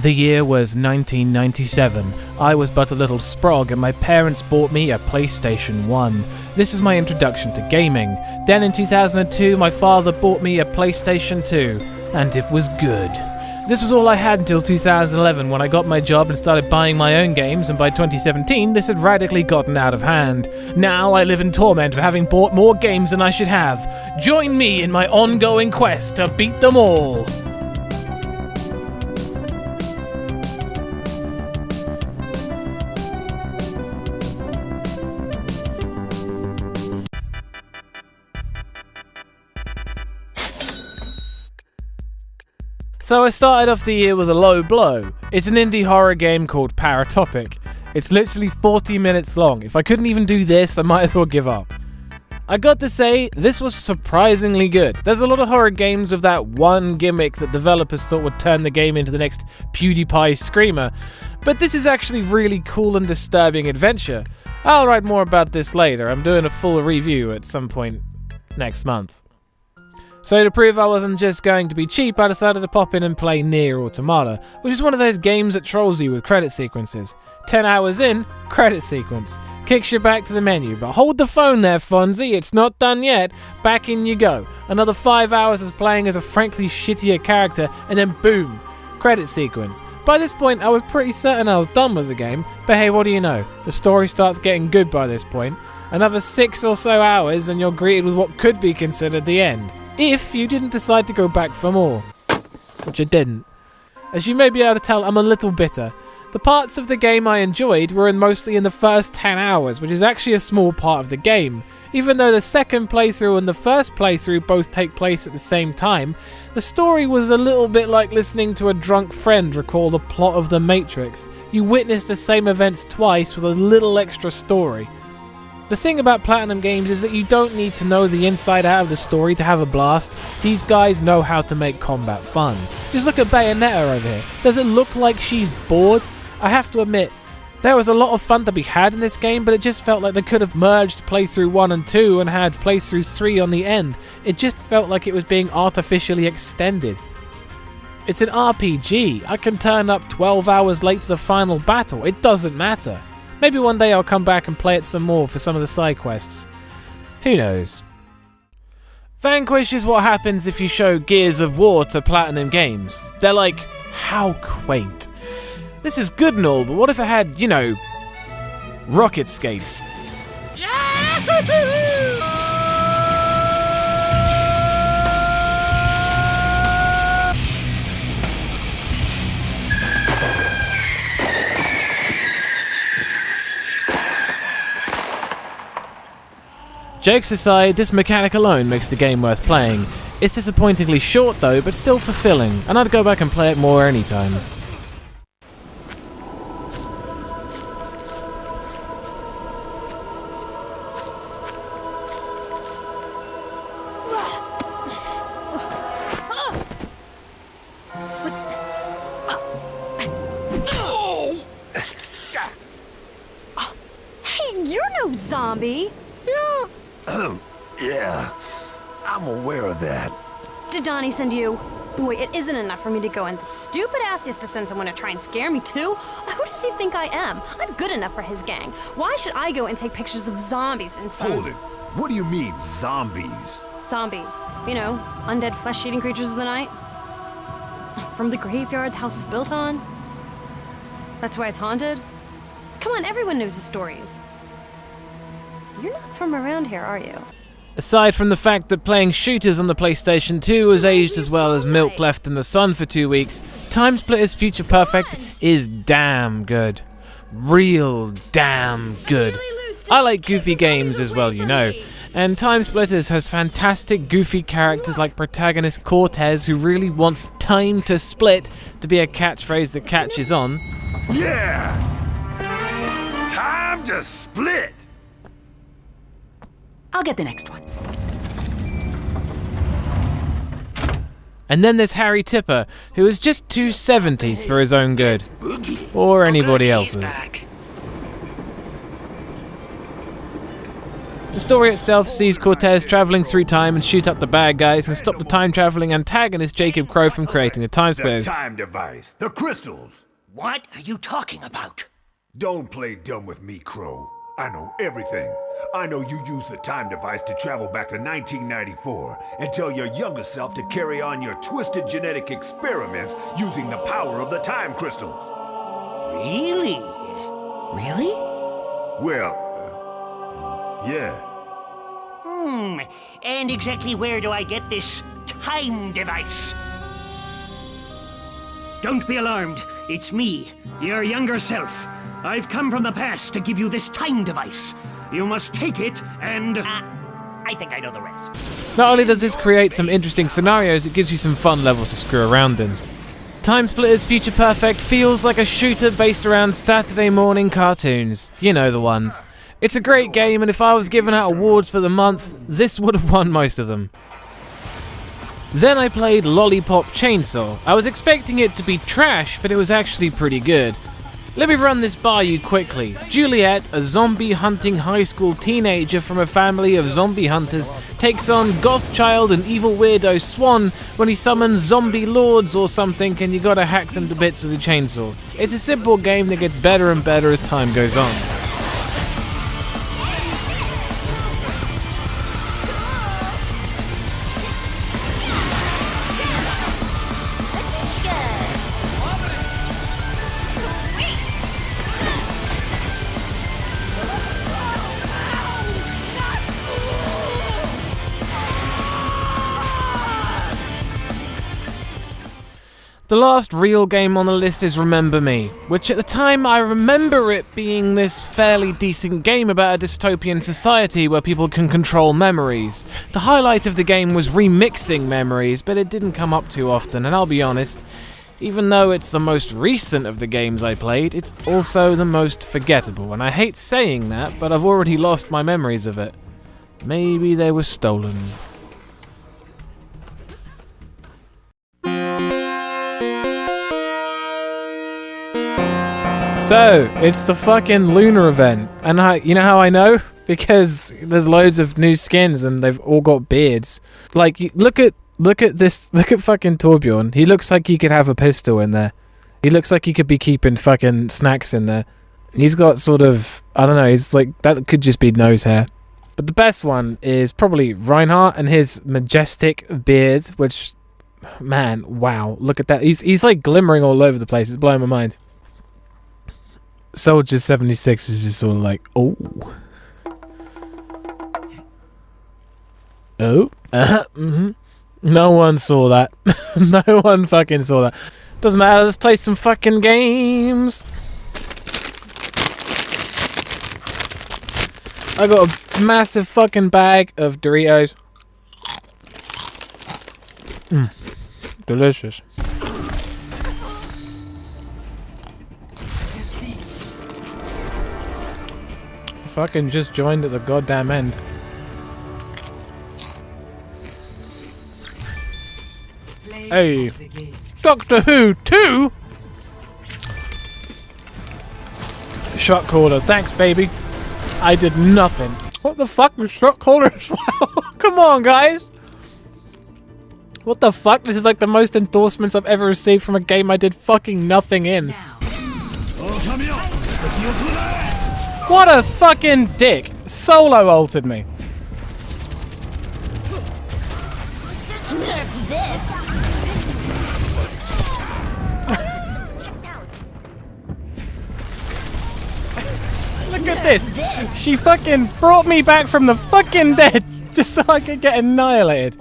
The year was 1997. I was but a little sprog and my parents bought me a PlayStation 1. This is my introduction to gaming. Then in 2002 my father bought me a PlayStation 2, and it was good. This was all I had until 2011 when I got my job and started buying my own games, and by 2017 this had radically gotten out of hand. Now I live in torment of having bought more games than I should have. Join me in my ongoing quest to beat them all. So I started off the year with a low blow. It's an indie horror game called Paratopic. It's literally 40 minutes long. If I couldn't even do this, I might as well give up. I got to say, this was surprisingly good. There's a lot of horror games with that one gimmick that developers thought would turn the game into the next PewDiePie screamer, but this is actually really cool and disturbing adventure. I'll write more about this later. I'm doing a full review at some point next month. So to prove I wasn't just going to be cheap, I decided to pop in and play Nier Automata, which is one of those games that trolls you with credit sequences. 10 hours in, credit sequence. Kicks you back to the menu, but hold the phone there, Fonzie, it's not done yet. Back in you go. Another 5 hours of playing as a frankly shittier character, and then boom, credit sequence. By this point, I was pretty certain I was done with the game, but hey, what do you know? The story starts getting good by this point. Another 6 or so hours and you're greeted with what could be considered the end. If you didn't decide to go back for more. Which I didn't. As you may be able to tell, I'm a little bitter. The parts of the game I enjoyed were mostly in the first 10 hours, which is actually a small part of the game. Even though the second playthrough and the first playthrough both take place at the same time, the story was a little bit like listening to a drunk friend recall the plot of The Matrix. You witness the same events twice with a little extra story. The thing about Platinum Games is that you don't need to know the inside out of the story to have a blast. These guys know how to make combat fun. Just look at Bayonetta over here. Does it look like she's bored? I have to admit, there was a lot of fun to be had in this game, but it just felt like they could have merged playthrough 1 and 2 and had playthrough 3 on the end. It just felt like it was being artificially extended. It's an RPG. I can turn up 12 hours late to the final battle. It doesn't matter. Maybe one day I'll come back and play it some more for some of the side quests. Who knows? Vanquish is what happens if you show Gears of War to Platinum Games. They're like, how quaint. This is good and all, but what if it had, rocket skates? Jokes aside, this mechanic alone makes the game worth playing. It's disappointingly short though, but still fulfilling, and I'd go back and play it more anytime. Hey, you're no zombie! Yeah, I'm aware of that. Did Donnie send you? Boy, it isn't enough for me to go, and the stupid ass is to send someone to try and scare me too. Who does he think I am? I'm good enough for his gang. Why should I go and take pictures of zombies and some... Hold it. What do you mean, zombies? Zombies. Undead flesh-eating creatures of the night. From the graveyard the house is built on. That's why it's haunted. Come on, everyone knows the stories. You're not from around here, are you? Aside from the fact that playing shooters on the PlayStation 2 has aged as well as milk left in the sun for 2 weeks, TimeSplitters Future Perfect is damn good. Real damn good. I like goofy games as well, and TimeSplitters has fantastic goofy characters like protagonist Cortez, who really wants time to split to be a catchphrase that catches on. Yeah! Time to split! I'll get the next one. And then there's Harry Tipper, who is just too 70s for his own good. Or anybody else's. The story itself sees Cortez traveling through time and shoot up the bad guys and stop the time-traveling antagonist Jacob Crow from creating the Time The Splitters. time device. The crystals. What are you talking about? Don't play dumb with me, Crow. I know everything. I know you used the time device to travel back to 1994 and tell your younger self to carry on your twisted genetic experiments using the power of the time crystals. Really? Really? Well, yeah. And exactly where do I get this time device? Don't be alarmed. It's me, your younger self. I've come from the past to give you this time device. You must take it and... I think I know the rest. Not only does this create some interesting scenarios, it gives you some fun levels to screw around in. Time Splitters Future Perfect feels like a shooter based around Saturday morning cartoons. You know the ones. It's a great game, and if I was giving out awards for the month, this would have won most of them. Then I played Lollipop Chainsaw. I was expecting it to be trash, but it was actually pretty good. Let me run this by you quickly. Juliet, a zombie-hunting high school teenager from a family of zombie hunters, takes on Gothchild and evil weirdo Swan when he summons zombie lords or something, and you gotta hack them to bits with a chainsaw. It's a simple game that gets better and better as time goes on. The last real game on the list is Remember Me, which at the time I remember it being this fairly decent game about a dystopian society where people can control memories. The highlight of the game was remixing memories, but it didn't come up too often, and I'll be honest, even though it's the most recent of the games I played, it's also the most forgettable, and I hate saying that, but I've already lost my memories of it. Maybe they were stolen. So, it's the fucking Lunar event, and you know how I know? Because there's loads of new skins and they've all got beards. Like, look at fucking Torbjorn. He looks like he could have a pistol in there. He looks like he could be keeping fucking snacks in there. He's got sort of, I don't know, he's like, that could just be nose hair. But the best one is probably Reinhardt and his majestic beard, which, man, wow, look at that. He's like glimmering all over the place. It's blowing my mind. Soldier 76 is just sort of like, oh. Oh. No one saw that. No one fucking saw that. Doesn't matter, let's play some fucking games. I got a massive fucking bag of Doritos. Delicious. Fucking just joined at the goddamn end. Hey, Doctor Who 2? Shot caller, thanks baby. I did nothing. What the fuck was shot caller as well? Come on guys. What the fuck? This is like the most endorsements I've ever received from a game I did fucking nothing in. What a fucking dick! Solo ulted me. Look at this! She fucking brought me back from the fucking dead just so I could get annihilated.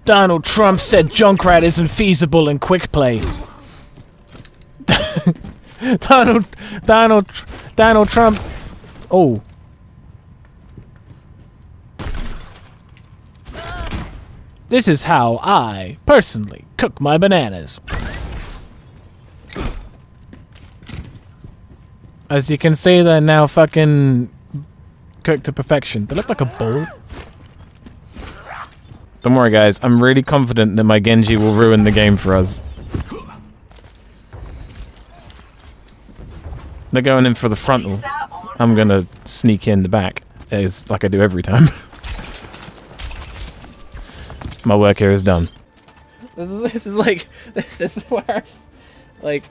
Donald Trump said Junkrat isn't feasible in quick play. Donald Trump. Oh. This is how I, personally, cook my bananas. As you can see, they're now fucking cooked to perfection. They look like a bowl. Don't worry, guys. I'm really confident that my Genji will ruin the game for us. They're going in for the frontal. I'm gonna sneak in the back, as like I do every time. My work here is done. This is where, like,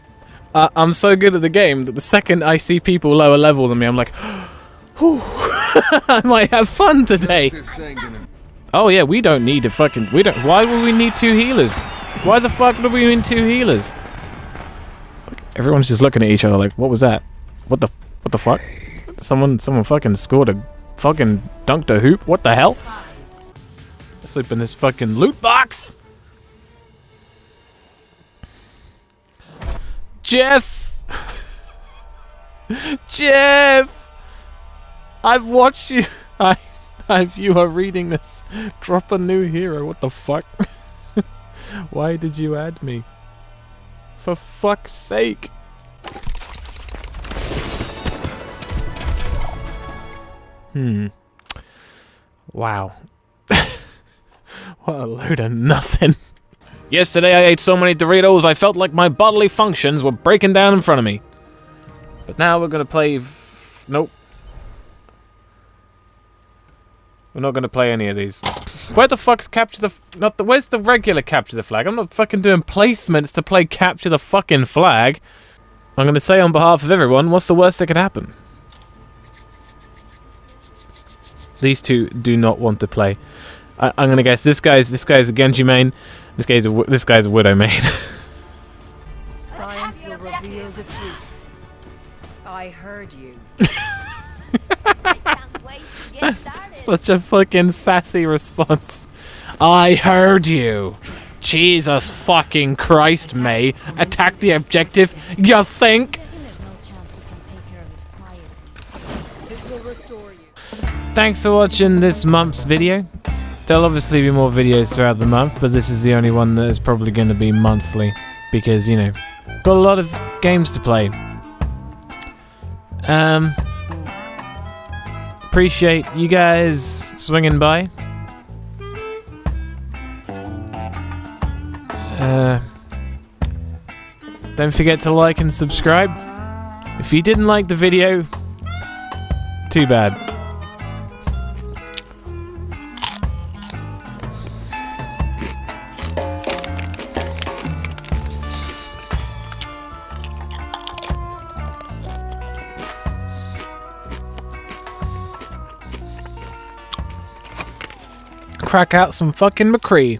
I'm so good at the game that the second I see people lower level than me, I'm like, whew, I might have fun today. Oh yeah, we don't need why would we need 2 healers? Why the fuck do we need 2 healers? Everyone's just looking at each other like, what was that? What the fuck? Someone fucking scored a fucking dunked a hoop? What the hell? Let's open this fucking loot box! Jeff! Jeff! I've watched you. You are reading this. Drop a new hero. What the fuck? Why did you add me? For fuck's sake. Wow. What a load of nothing. Yesterday I ate so many Doritos I felt like my bodily functions were breaking down in front of me. But now we're gonna play... Nope. We're not gonna play any of these. Where the fuck's capture the... Where's the regular capture the flag? I'm not fucking doing placements to play capture the fucking flag. I'm gonna say on behalf of everyone, what's the worst that could happen? These two do not want to play. I'm gonna guess this guy's a Genji main. This guy's a Widow main. Science will reveal the truth. I heard you. Such a fucking sassy response. I heard you. Jesus fucking Christ, May. Attack the objective, you think? This will restore you. Thanks for watching this month's video. There'll obviously be more videos throughout the month, but this is the only one that is probably going to be monthly. Because, you know, got a lot of games to play. Appreciate you guys swinging by. Don't forget to like and subscribe. If you didn't like the video, too bad. Crack out some fucking McCree.